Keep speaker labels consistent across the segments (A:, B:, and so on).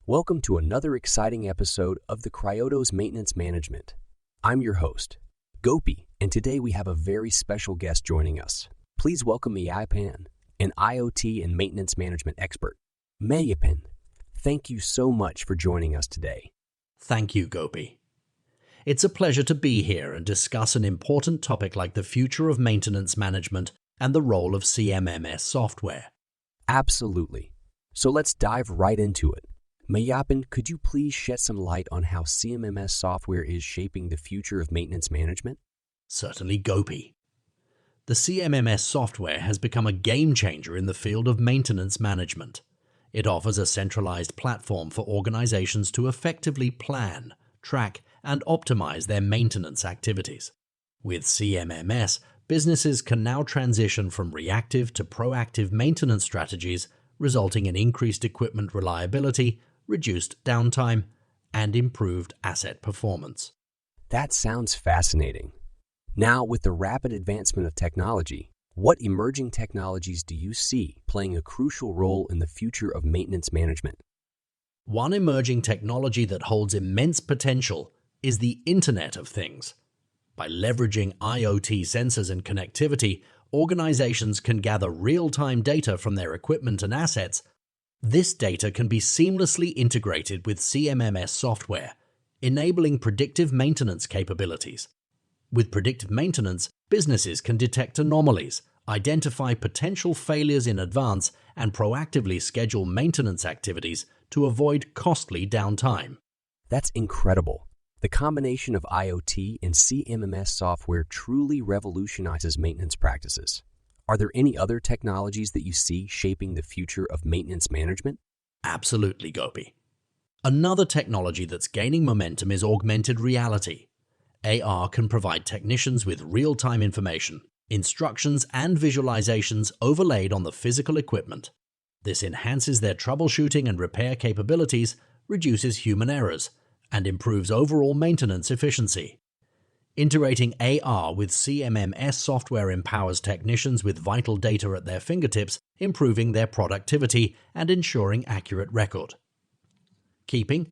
A: Welcome to another exciting episode of the Cryotos Maintenance Management. I'm your host, Gopi, and today we have a very special guest joining us. Please welcome Mayappan, an IoT and maintenance management expert. Mayappan, thank you so much for joining us today.
B: Thank you, Gopi. It's a pleasure to be here and discuss an important topic like the future of maintenance management and the role of CMMS software.
A: Absolutely. So let's dive right into it. Mayappan, could you please shed some light on how CMMS software is shaping the future of maintenance management?
B: Certainly, Gopi. The CMMS software has become a game changer in the field of maintenance management. It offers a centralized platform for organizations to effectively plan, track, and optimize their maintenance activities. With CMMS, businesses can now transition from reactive to proactive maintenance strategies, resulting in increased equipment reliability, reduced downtime, and improved asset performance.
A: That sounds fascinating. Now, with the rapid advancement of technology, what emerging technologies do you see playing a crucial role in the future of maintenance management?
B: One emerging technology that holds immense potential is the Internet of Things. By leveraging IoT sensors and connectivity, organizations can gather real-time data from their equipment and assets. This data can be seamlessly integrated with CMMS software, enabling predictive maintenance capabilities. With predictive maintenance, businesses can detect anomalies, identify potential failures in advance, and proactively schedule maintenance activities to avoid costly downtime.
A: That's incredible. The combination of IoT and CMMS software truly revolutionizes maintenance practices. Are there any other technologies that you see shaping the future of maintenance management?
B: Absolutely, Gopi. Another technology that's gaining momentum is augmented reality. AR can provide technicians with real-time information, instructions, and visualizations overlaid on the physical equipment. This enhances their troubleshooting and repair capabilities, reduces human errors, and improves overall maintenance efficiency. Integrating AR with CMMS software empowers technicians with vital data at their fingertips, improving their productivity and ensuring accurate record keeping.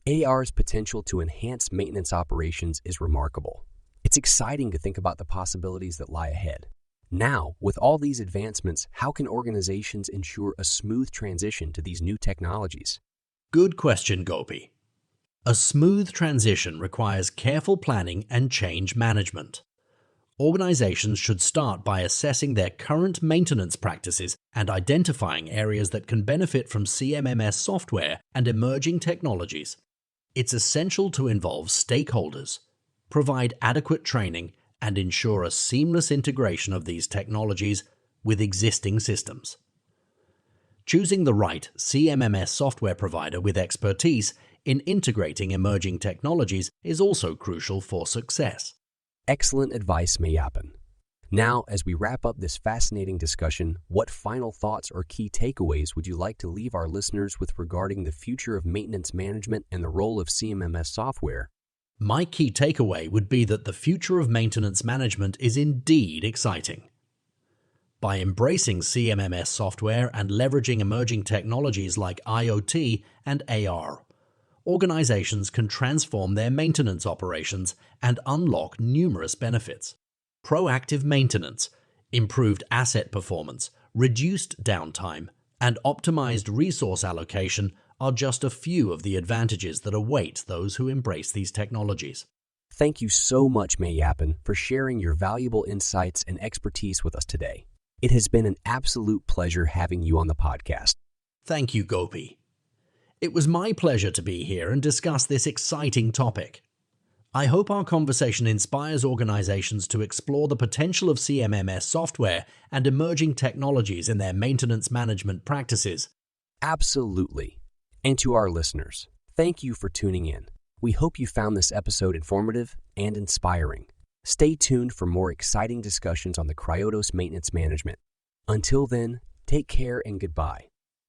A: AR's potential to enhance maintenance operations is remarkable. It's exciting to think about the possibilities that lie ahead. Now, with all these advancements, how can organizations ensure a smooth transition to these new technologies?
B: Good question, Gopi. A smooth transition requires careful planning and change management. Organizations should start by assessing their current maintenance practices and identifying areas that can benefit from CMMS software and emerging technologies. It's essential to involve stakeholders, provide adequate training, and ensure a seamless integration of these technologies with existing systems. Choosing the right CMMS software provider with expertise in integrating emerging technologies is also crucial for success.
A: Excellent advice, Mayappan. Now, as we wrap up this fascinating discussion, what final thoughts or key takeaways would you like to leave our listeners with regarding the future of maintenance management and the role of CMMS software?
B: My key takeaway would be that the future of maintenance management is indeed exciting. By embracing CMMS software and leveraging emerging technologies like IoT and AR, organizations can transform their maintenance operations and unlock numerous benefits. Proactive maintenance, improved asset performance, reduced downtime, and optimized resource allocation are just a few of the advantages that await those who embrace these technologies.
A: Thank you so much, Mayappan, for sharing your valuable insights and expertise with us today. It has been an absolute pleasure having you on the podcast.
B: Thank you, Gopi. It was my pleasure to be here and discuss this exciting topic. I hope our conversation inspires organizations to explore the potential of CMMS software and emerging technologies in their maintenance management practices.
A: Absolutely. And to our listeners, thank you for tuning in. We hope you found this episode informative and inspiring. Stay tuned for more exciting discussions on the Cryotos maintenance management. Until then, take care and goodbye.